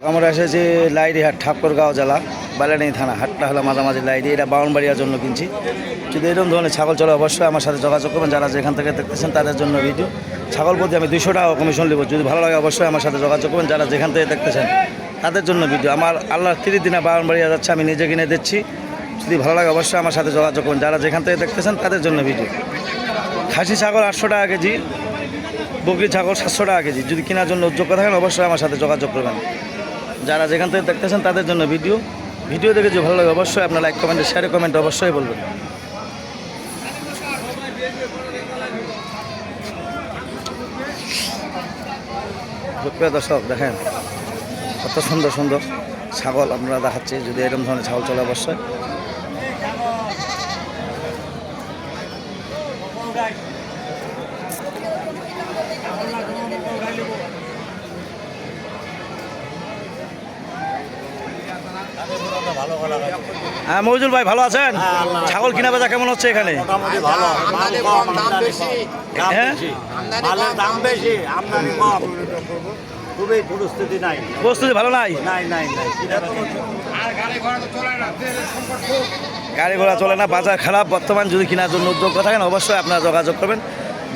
আমরা এসেছি লাইডিহাট ঠাকুরগাঁও জেলা বালিয়াডাঙ্গি থানা। হাটটা হলো মাঝামাঝি লাইডি, এটা বাউনবাড়িয়ার জন্য কিনছি। যদি এরকম ধরনের ছাগল চলে অবশ্যই আমার সাথে যোগাযোগ করবেন। যারা যেখান থেকে দেখতেছেন তাদের জন্য ভিডিও। ছাগল প্রতি আমি 200 টাকা কমিশন নেব। যদি ভালো লাগে অবশ্যই আমার সাথে যোগাযোগ করবেন। যারা যেখান থেকে দেখতেছেন তাদের জন্য ভিডিও। আমার আল্লাহ 30 দিনে বাউনবাড়িয়া যাচ্ছে, আমি নিজে কিনে দিচ্ছি। যদি ভালো লাগে অবশ্যই আমার সাথে যোগাযোগ করবেন। যারা যেখান থেকে দেখতেছেন তাদের জন্য ভিডিও। খাসি ছাগল 800 টাকা কেজি, বকরি ছাগল 700 টাকা কেজি। যদি কেনার জন্য যোগ্য থাকেন অবশ্যই আমার সাথে যোগাযোগ করবেন। যারা যেখান থেকে দেখতেছেন তাদের জন্য ভিডিও দেখে যে ভালো লাগে অবশ্যই আপনার লাইক কমেন্টে শেয়ারে কমেন্টে অবশ্যই বলবেন। প্রিয় দর্শক দেখেন কত সুন্দর সুন্দর ছাগল আপনারা দেখাচ্ছি। যদি এরকম ধরনের ছাগল চলে অবশ্যই হ্যাঁ। মৌজুল ভাই ভালো আছেন? ছাগল কিনা বেচা কেমন হচ্ছে এখানে? হ্যাঁ, প্রস্তুতি ভালো নাই। গাড়ি ঘোড়া চলে না, বাজার খারাপ বর্তমান। যদি কেনার জন্য উদ্যোগ থাকেন অবশ্যই আপনারা যোগাযোগ করবেন।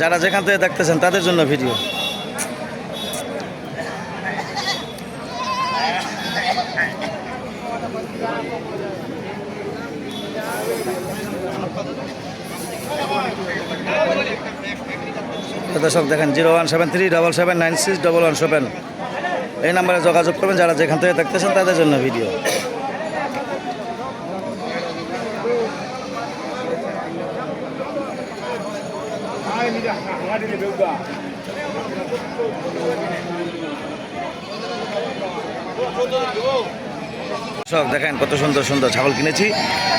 যারা যেখান থেকে দেখতেছেন তাদের জন্য ভিডিও। দর্শক দেখেন 017377961117 এই নাম্বারে যোগাযোগ করবেন। যারা যেখান থেকে দেখতেছেন তাদের জন্য ভিডিও। দর্শক দেখেন কত সুন্দর সুন্দর ছাগল কিনেছি।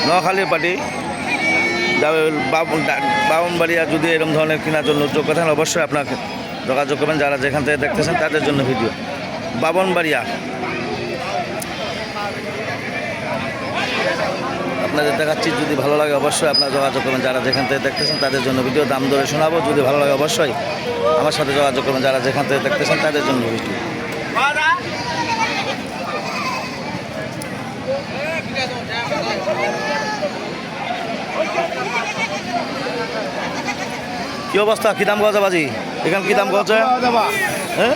নোয়াখালীর পাটি বাউনবাড়িয়া। যদি এরকম ধরনের কেনার জন্য যোগ্য থাকেন অবশ্যই আপনাকে যোগাযোগ করবেন। যারা যেখান থেকে দেখতেছেন তাদের জন্য ভিডিও। বাউনবাড়িয়া আপনাদের দেখাচ্ছি। যদি ভালো লাগে অবশ্যই আপনারা যোগাযোগ করবেন। যারা যেখান থেকে দেখতেছেন তাদের জন্য ভিডিও। দাম দরে শোনাবো। যদি ভালো লাগে অবশ্যই আমার সাথে যোগাযোগ করবেন। যারা যেখান থেকে দেখতেছেন তাদের জন্য ভিডিও। কি অবস্থা? কি দাম গজা বাজি এখানে? কি দাম গজা? হ্যাঁ,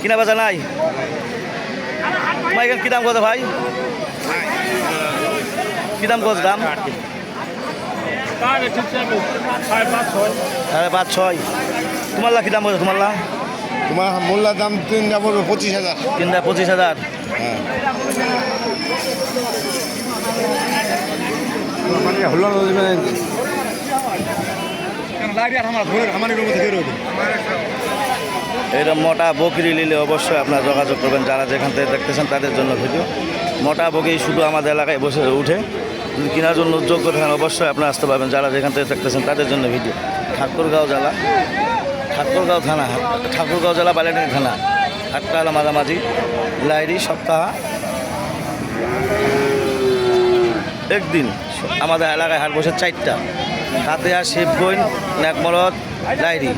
কিনা বেচা নাই। তোমার এখানে কি দাম গজা ভাই? কি দাম গজ? দাম 5.5-6। তোমার কি দাম গজা? তোমার মোল্লার দাম 25,000। 25,000। হ্যাঁ, এরকম মোটা বকরি নিলে অবশ্যই আপনারা যোগাযোগ করবেন। যারা যেখান থেকে দেখতেছেন তাদের জন্য ভিডিও। মোটা বকরি শুধু আমাদের এলাকায় বসে উঠে। যদি কেনার জন্য যোগ্য থাকেন অবশ্যই আপনারা আসতে পারবেন। যারা যেখান থেকে দেখতেছেন তাদের জন্য ভিডিও। ঠাকুরগাঁও জেলা, ঠাকুরগাঁও থানা, ঠাকুরগাঁও জেলা বালিয়াডাঙ্গি থানা। হাটটা হলো মাঝামাঝি লাইরি। সপ্তাহ একদিন আমাদের এলাকায় হাট বসে 4টা। হাতিয়া, শিবগঞ্জ, নেকমরদ, লাইরি।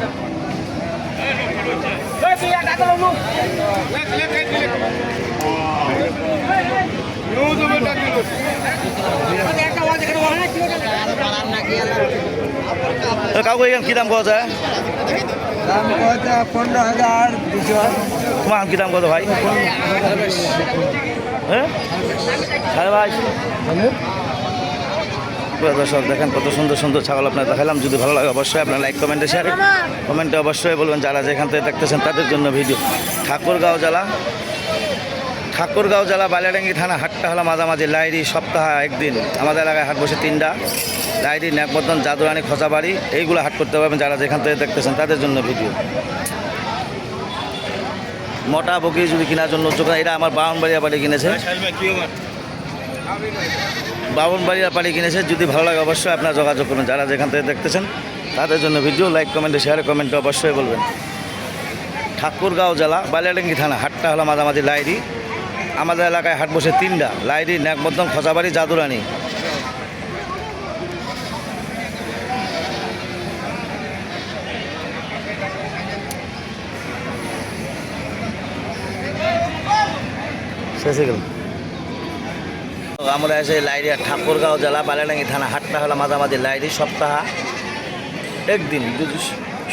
কাউকে এখানে কী দাম পাওয়া যায়? 15,000। তোমার কী দাম কত ভাই? হ্যাঁ, 22,500। দর্শক দেখেন কত সুন্দর সুন্দর ছাগল আপনার দেখালাম। যদি ভালো লাগে অবশ্যই আপনার লাইক কমেন্টে শেয়ারে কমেন্টে অবশ্যই বলবেন। যারা যেখান থেকে দেখতেছেন তাদের জন্য ভিডিও। ঠাকুরগাঁও জেলা বালিয়াডাঙ্গি থানা। হাটটা হলো মাঝামাঝি লাইরি। সপ্তাহ একদিন আমাদের এলাকায় হাট বসে 3টা। লাইরি, নেকমদন, জাদুরানি, খোঁচাবাড়ি এইগুলো হাট করতে পারবেন। যারা যেখান থেকে দেখতেছেন তাদের জন্য ভিডিও। মোটা বকরি যদি কেনার জন্য যোগান। এটা আমার বাউনবাড়িয়া পাটি কিনেছে। বাউনবাড়িয়া পাটি কিনেছে। যদি ভালো লাগে অবশ্যই আপনারা যোগাযোগ করবেন। যারা যেখান থেকে দেখতেছেন তাদের জন্য ভিডিও। লাইক কমেন্টে শেয়ারে কমেন্টে অবশ্যই বলবেন। ঠাকুরগাঁও জেলা বালিয়াডাঙ্গি থানা। হাটটা হলো মাঝামাঝি লাইরি। আমাদের এলাকায় হাট বসে 3টা। লাইরি, নেকমদন, খোঁচাবাড়ি, জাদুরানি। শেষে গেল। আমরা এসে লাইরিয়া ঠাকুরগাঁও জেলা বালিয়াডাঙ্গি থানা হাটটা হলো মাঝামাঝি লাইরি সপ্তাহ একদিন যদি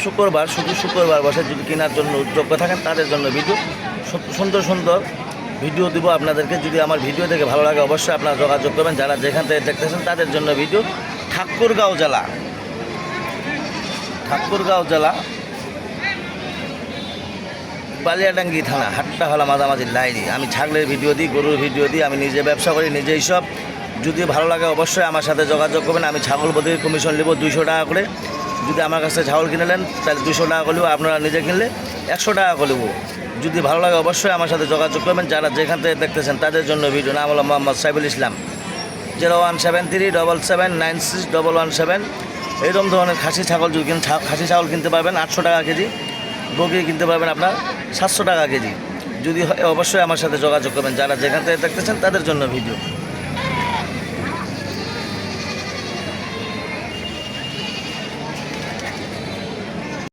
শুক্রবার শুধু শুক্রবার বসে যদি কেনার জন্য যোগ্য থাকেন তাদের জন্য ভিডিও সুন্দর সুন্দর ভিডিও দিব আপনাদেরকে। যদি আমার ভিডিও দেখে ভালো লাগে অবশ্যই আপনারা যোগাযোগ করবেন। যারা যেখান থেকে দেখতেছেন তাদের জন্য ভিডিও। ঠাকুরগাঁও জেলা বালিয়াডাঙ্গি থানা হাটটা হলো মাঝামাঝি লাইরি। আমি ছাগলের ভিডিও দিই, গরুর ভিডিও দিই, আমি নিজে ব্যবসা করি, নিজেই সব। যদি ভালো লাগে অবশ্যই আমার সাথে যোগাযোগ করবেন। আমি ছাগল প্রতি কমিশন নেব 200 টাকা করে। যদি আমার কাছে ছাগল কিনে নেন তাহলে 200 টাকা করে নেব, আপনারা নিজে কিনলে 100 টাকা করে নেব। যদি ভালো লাগে অবশ্যই আমার সাথে যোগাযোগ করবেন। যারা যেখান থেকে দেখতেছেন তাদের জন্য ভিডিও। নাম হলো মোহাম্মদ সাইফুল ইসলাম। 01737961117। এইরকম ধরনের খাসি ছাগল যদি কিনেন, খাসি ছাগল কিনতে পারবেন 800 টাকা কেজি, বকরি কিনতে পারবেন আপনার 700 টাকা কেজি। যদি হয় অবশ্যই আমার সাথে যোগাযোগ করবেন। যারা যেখান থেকে দেখতেছেন তাদের জন্য ভিডিও।